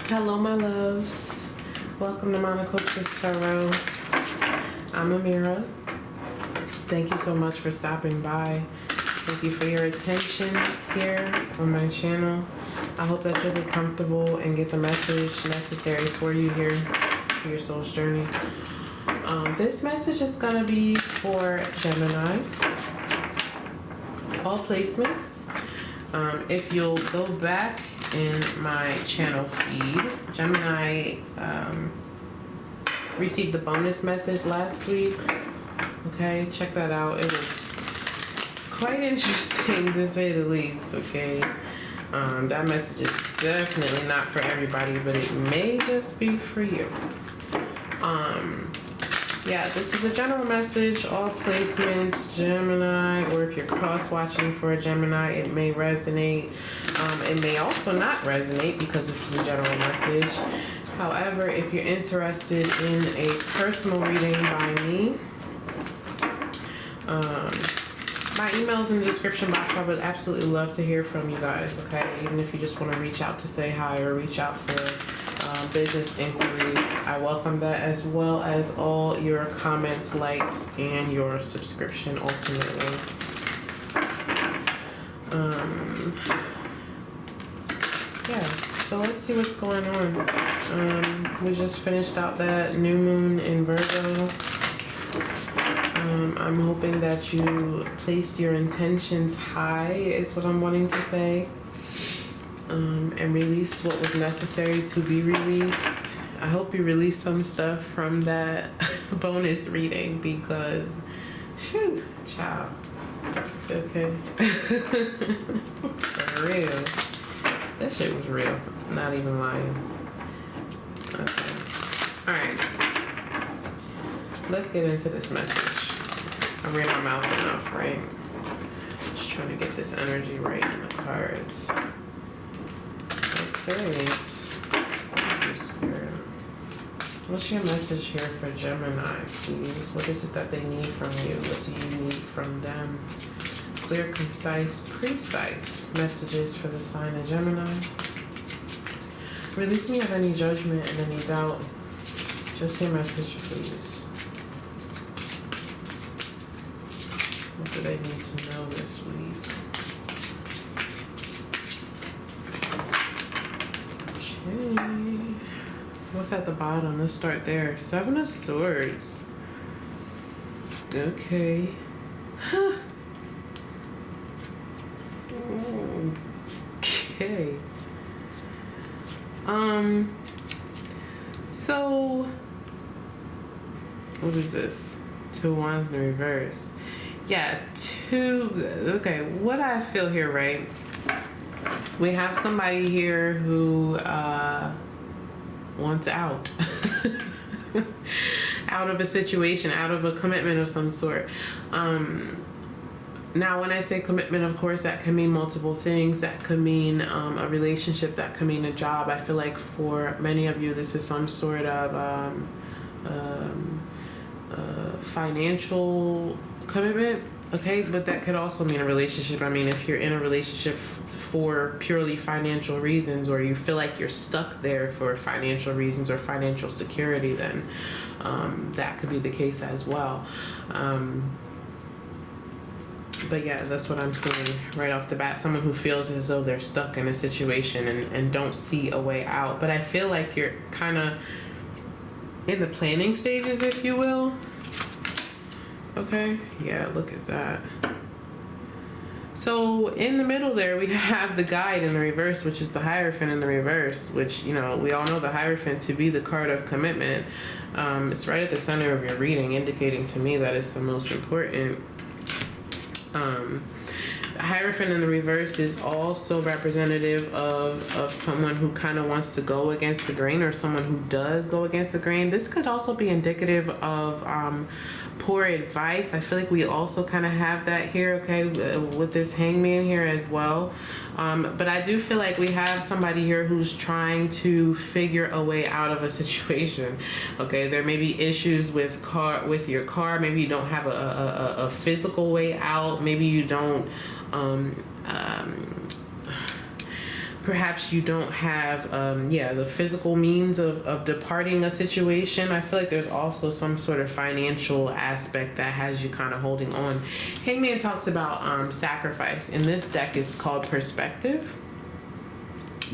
Hello, my loves. Welcome to MonachopsisTarot. I'm Amira. Thank you so much for stopping by. Thank you for your attention here on my channel. I hope that you'll be comfortable and get the message necessary for you here for your soul's journey. This message is going to be for Gemini. All placements. If you'll go back in my channel feed, Gemini received the bonus message last week. Okay, check that out. It was quite interesting to say the least. Okay, that message is definitely not for everybody, but it may just be for you. Yeah, this is a general message, all placements, Gemini, or if you're cross-watching for a Gemini, it may resonate. It may also not resonate because this is a general message. However, if you're interested in a personal reading by me, my email's in the description box. I would absolutely love to hear from you guys, okay? Even if you just want to reach out to say hi or reach out for business inquiries, I welcome that, as well as all your comments, likes, and your subscription ultimately. Yeah, so let's see what's going on. We just finished out that new moon in Virgo. I'm hoping that you placed your intentions high, is what I'm wanting to say. And released what was necessary to be released. I hope you released some stuff from that bonus reading because, shoot, child. Okay. For real. That shit was real. Not even lying. Okay. Alright. Let's get into this message. I ran my mouth enough, right? Just trying to get this energy right in the cards. Okay. Spirit. What's your message here for Gemini, please? What is it that they need from you? What do you need from them? Clear, concise, precise messages for the sign of Gemini. Release me of any judgment and any doubt. Just your message, please. What do they need to know this week? Okay. What's at the bottom? Let's start there. Seven of Swords. Okay. Huh. Okay. So what is this? Two Wands in reverse. Yeah, okay, what I feel here, right? We have somebody here who wants out. Out of a situation, out of a commitment of some sort. Now, when I say commitment, of course, that can mean multiple things. That could mean a relationship, that could mean a job. I feel like for many of you, this is some sort of financial commitment, okay? But that could also mean a relationship. I mean, if you're in a relationship for purely financial reasons, or you feel like you're stuck there for financial reasons or financial security, then that could be the case as well. But yeah, that's what I'm seeing right off the bat. Someone who feels as though they're stuck in a situation and don't see a way out. But I feel like you're kind of in the planning stages, if you will. Okay, yeah, look at that. So in the middle there, we have the Guide in the reverse, which is the Hierophant in the reverse, which, you know, we all know the Hierophant to be the card of commitment. It's right at the center of your reading, indicating to me that it's the most important. The Hierophant in the reverse is also representative of someone who kind of wants to go against the grain, or someone who does go against the grain. This could also be indicative of poor advice. I feel like we also kind of have that here, okay, with this Hangman here as well. But I do feel like we have somebody here who's trying to figure a way out of a situation. Okay, there may be issues with your car. Maybe you don't have a physical way out. Maybe you don't perhaps you don't have the physical means of departing a situation. I feel like there's also some sort of financial aspect that has you kind of holding on. Hangman talks about sacrifice. In this deck, it's called perspective,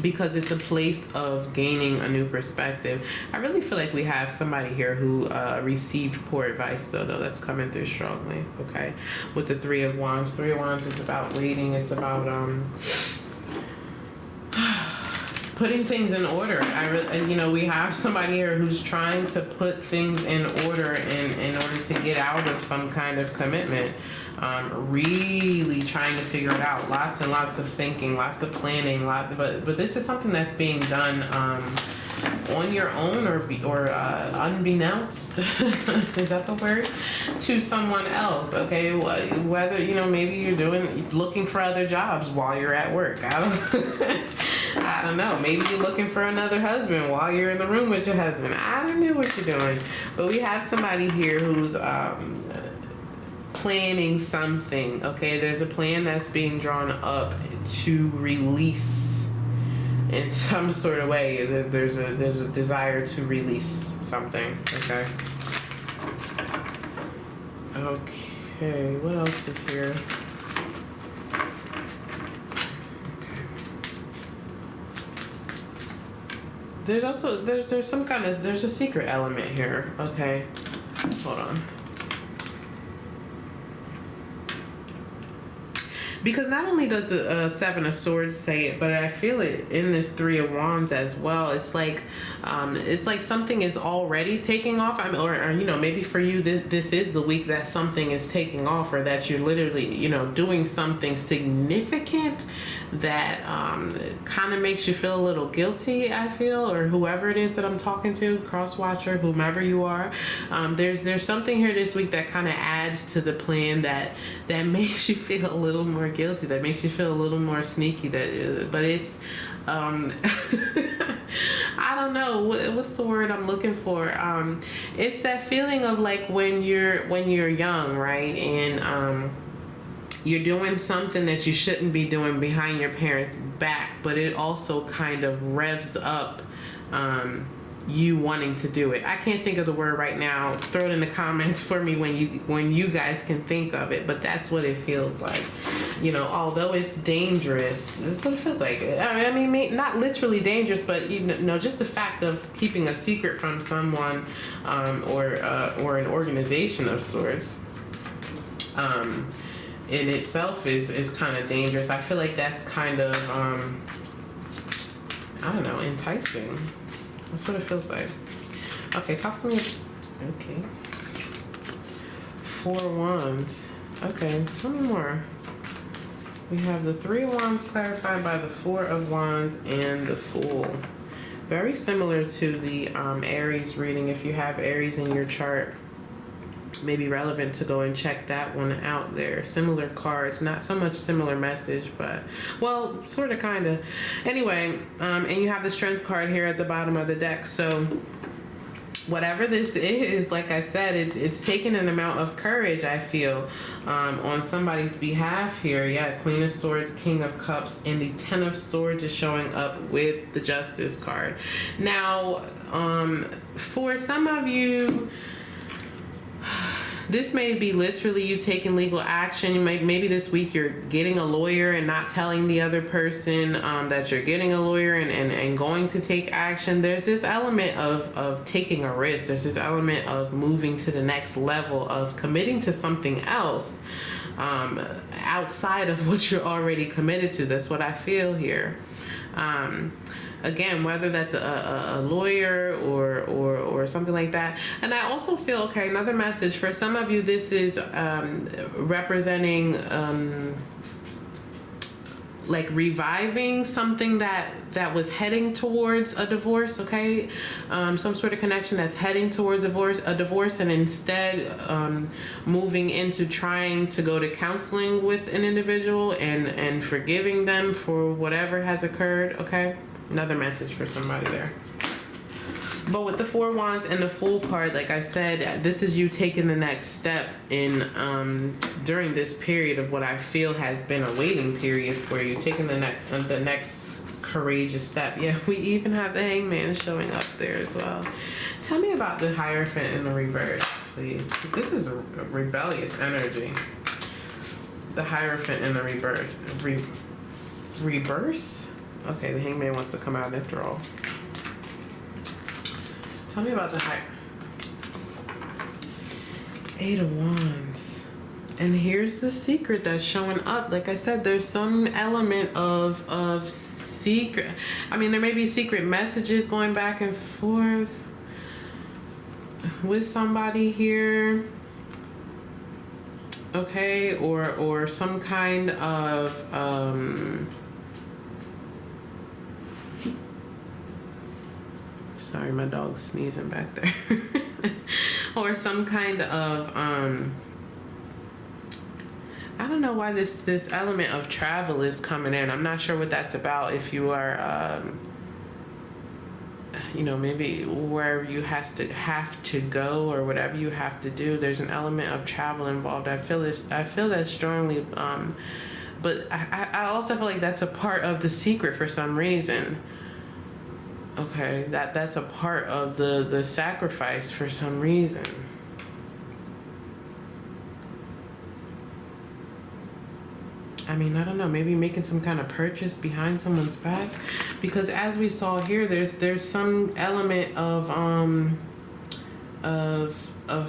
because it's a place of gaining a new perspective. I really feel like we have somebody here who received poor advice, though that's coming through strongly. Okay, with the Three of Wands. Three of Wands is about waiting. It's about putting things in order. We have somebody here who's trying to put things in order in order to get out of some kind of commitment. Really trying to figure it out. Lots and lots of thinking, lots of planning, but this is something that's being done on your own or unbeknownst, is that the word, to someone else. Okay, whether maybe you're looking for other jobs while you're at work. I don't know. Maybe you're looking for another husband while you're in the room with your husband. I don't know what you're doing, but we have somebody here who's planning something. Okay, there's a plan that's being drawn up to release in some sort of way. There's a desire to release something. Okay. Okay, what else is here? There's also there's a secret element here. Okay, hold on. Because not only does the Seven of Swords say it, but I feel it in this Three of Wands as well. It's like something is already taking off. Or maybe for you this is the week that something is taking off, or that you're literally doing something significant that kind of makes you feel a little guilty. I feel, or whoever it is that I'm talking to, cross watcher, whomever you are. There's something here this week that kind of adds to the plan that makes you feel a little more guilty, that makes you feel a little more sneaky, but it's I don't know what's the word I'm looking for. It's that feeling of like when you're young, right, and you're doing something that you shouldn't be doing behind your parents' back, but it also kind of revs up you wanting to do it. I can't think of the word right now. Throw it in the comments for me when you guys can think of it, but that's what it feels like. Although it's dangerous, that's what it feels like. I mean, not literally dangerous, but just the fact of keeping a secret from someone, or an organization of sorts, in itself is kind of dangerous. I feel like that's kind of I don't know, enticing. That's what it feels like. Okay, talk to me. Okay. Four of Wands. Okay, tell me more. We have the Three of Wands clarified by the Four of Wands and the Fool. Very similar to the Aries reading. If you have Aries in your chart, maybe relevant to go and check that one out there. Similar cards, not so much similar message, but well, sort of, kind of. Anyway, and you have the Strength card here at the bottom of the deck. So whatever this is, like I said, it's taken an amount of courage, I feel, on somebody's behalf here. Yeah, Queen of Swords, King of Cups, and the Ten of Swords is showing up with the Justice card. Now, for some of you, this may be literally you taking legal action. Maybe this week you're getting a lawyer and not telling the other person that you're getting a lawyer and going to take action. There's this element of taking a risk. There's this element of moving to the next level, of committing to something else outside of what you're already committed to. That's what I feel here. Again, whether that's a lawyer or something like that. And I also feel, okay, another message for some of you, this is representing like reviving something that was heading towards a divorce. Okay, some sort of connection that's heading towards a divorce, and instead moving into trying to go to counseling with an individual and forgiving them for whatever has occurred. Okay, another message for somebody there. But with the Four of Wands and the Fool card, like I said, this is you taking the next step in during this period of what I feel has been a waiting period for you, taking the next courageous step. Yeah, we even have the Hangman showing up there as well. Tell me about the Hierophant in the reverse, please. This is a rebellious energy. The Hierophant in the reverse. Reverse? Okay, the Hangman wants to come out after all. Tell me about the Eight of Wands. And here's the secret that's showing up. Like I said, there's some element of secret. I mean, there may be secret messages going back and forth with somebody here. Okay, or some kind of sorry, my dog's sneezing back there. Or some kind of I don't know why this element of travel is coming in. I'm not sure what that's about. If you are you know, maybe wherever you have to go or whatever you have to do, there's an element of travel involved. I feel that strongly, but I also feel like that's a part of the secret for some reason. Okay, that's a part of the sacrifice for some reason. I mean, I don't know, maybe making some kind of purchase behind someone's back, because as we saw here, there's some element of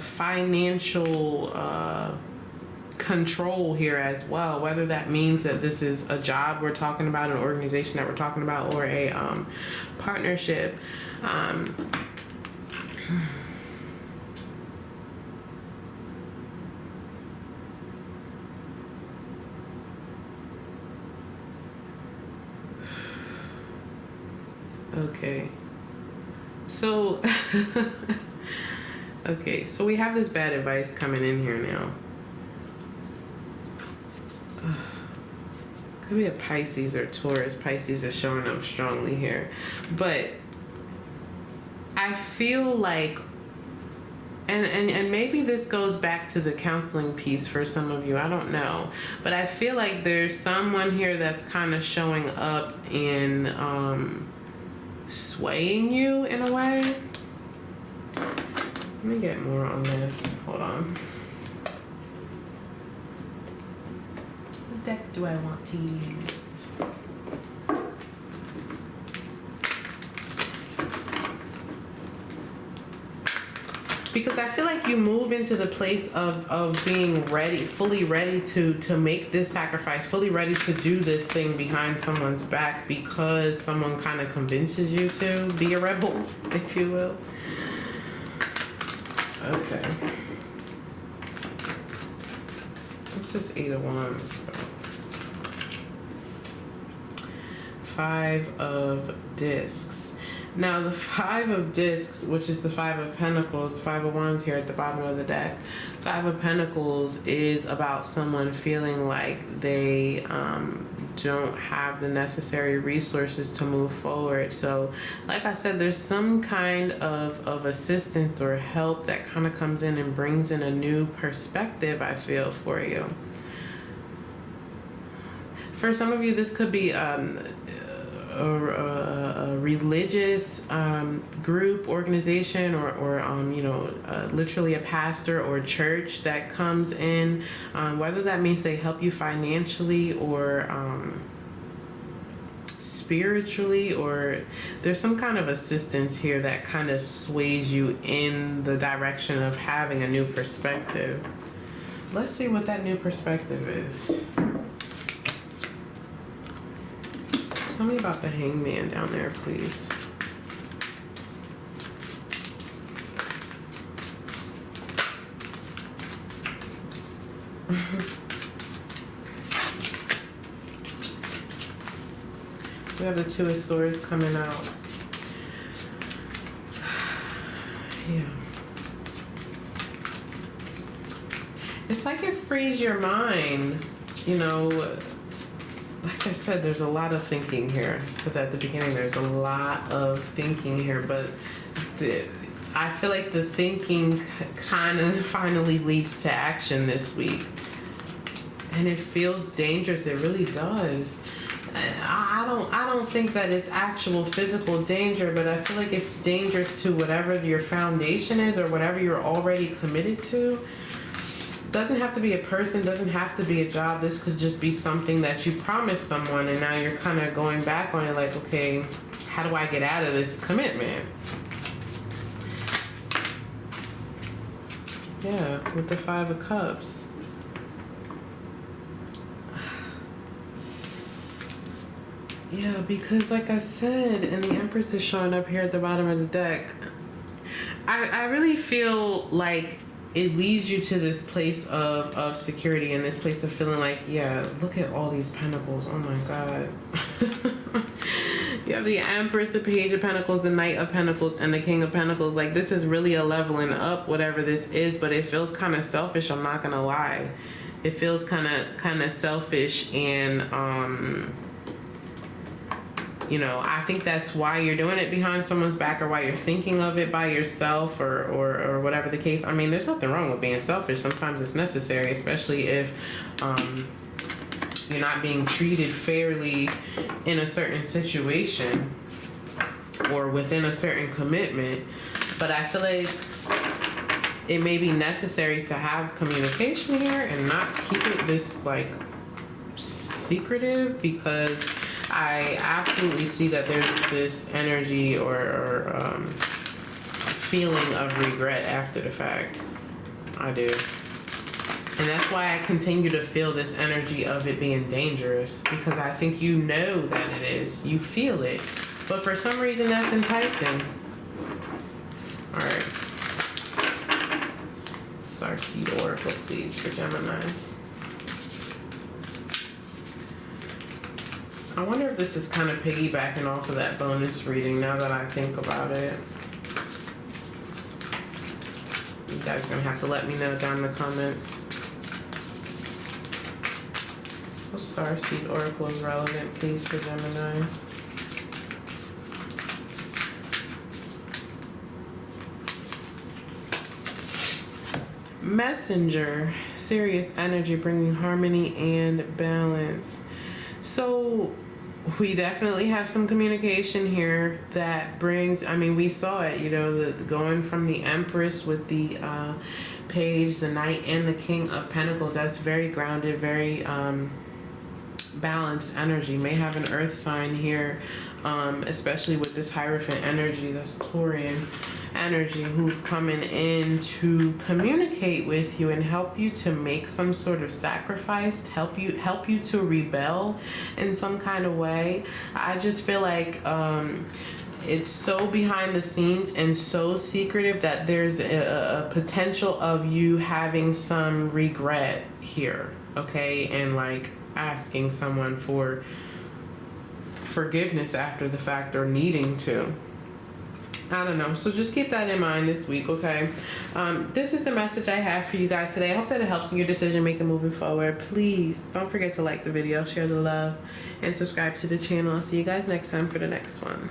financial control here as well, whether that means that this is a job we're talking about, an organization that we're talking about, or a partnership. Okay, so okay, so we have this bad advice coming in here now. Could be a Pisces or Taurus. Pisces is showing up strongly here, but I feel like, and maybe this goes back to the counseling piece for some of you, I don't know, but I feel like there's someone here that's kind of showing up in swaying you in a way. Let me get more on this. Hold on. What deck do I want to use? Because I feel like you move into the place of being ready, fully ready to make this sacrifice, fully ready to do this thing behind someone's back, because someone kind of convinces you to be a rebel, if you will. Okay. What's this Eight of Wands? Five of Discs. Now, the Five of Discs, which is the Five of Pentacles, Five of Wands here at the bottom of the deck. Five of Pentacles is about someone feeling like they don't have the necessary resources to move forward. So, like I said, there's some kind of assistance or help that kind of comes in and brings in a new perspective, I feel, for you. For some of you, this could be a religious group, organization, or you know, literally a pastor or church that comes in, whether that means they help you financially or spiritually, or there's some kind of assistance here that kind of sways you in the direction of having a new perspective. Let's see what that new perspective is. Tell me about the Hangman down there, please. We have the Two of Swords coming out. Yeah. It's like it frees your mind, you know. Like I said, there's a lot of thinking here. I said at the beginning, there's a lot of thinking here, but I feel like the thinking kind of finally leads to action this week. And it feels dangerous. It really does. I don't think that it's actual physical danger, but I feel like it's dangerous to whatever your foundation is or whatever you're already committed to. Doesn't have to be a person, doesn't have to be a job. This could just be something that you promised someone and now you're kind of going back on it like, okay, how do I get out of this commitment? Yeah, with the Five of Cups. Yeah, because like I said, and the Empress is showing up here at the bottom of the deck, I really feel like it leads you to this place of security and this place of feeling like, yeah, look at all these pentacles. Oh my God. You have the Empress, the Page of Pentacles, the Knight of Pentacles, and the King of Pentacles. Like, this is really a leveling up, whatever this is, but it feels kind of selfish, I'm not gonna lie. It feels kind of selfish, and you know, I think that's why you're doing it behind someone's back, or why you're thinking of it by yourself, or whatever the case. I mean, there's nothing wrong with being selfish. Sometimes it's necessary, especially if you're not being treated fairly in a certain situation or within a certain commitment. But I feel like it may be necessary to have communication here and not keep it this like secretive, because I absolutely see that there's this energy or feeling of regret after the fact. I do. And that's why I continue to feel this energy of it being dangerous, because I think you know that it is. You feel it. But for some reason that's enticing. Alright. Starseed Oracle, please, for Gemini. I wonder if this is kind of piggybacking off of that bonus reading now that I think about it. You guys are going to have to let me know down in the comments. What Starseed Oracle is relevant, please, for Gemini? Messenger, serious energy, bringing harmony and balance. So we definitely have some communication here that brings, I mean, we saw it, you know, going from the Empress with the Page, the Knight, and the King of Pentacles. That's very grounded, very balanced energy. May have an earth sign here, especially with this Hierophant energy, that's Taurian energy, who's coming in to communicate with you and help you to make some sort of sacrifice, help you to rebel in some kind of way. I just feel like it's so behind the scenes and so secretive that there's a potential of you having some regret here, okay, and like asking someone for forgiveness after the fact, or needing to. I don't know. So just keep that in mind this week, okay? This is the message I have for you guys today. I hope that it helps in your decision making moving forward. Please don't forget to like the video, share the love, and subscribe to the channel. I'll see you guys next time for the next one.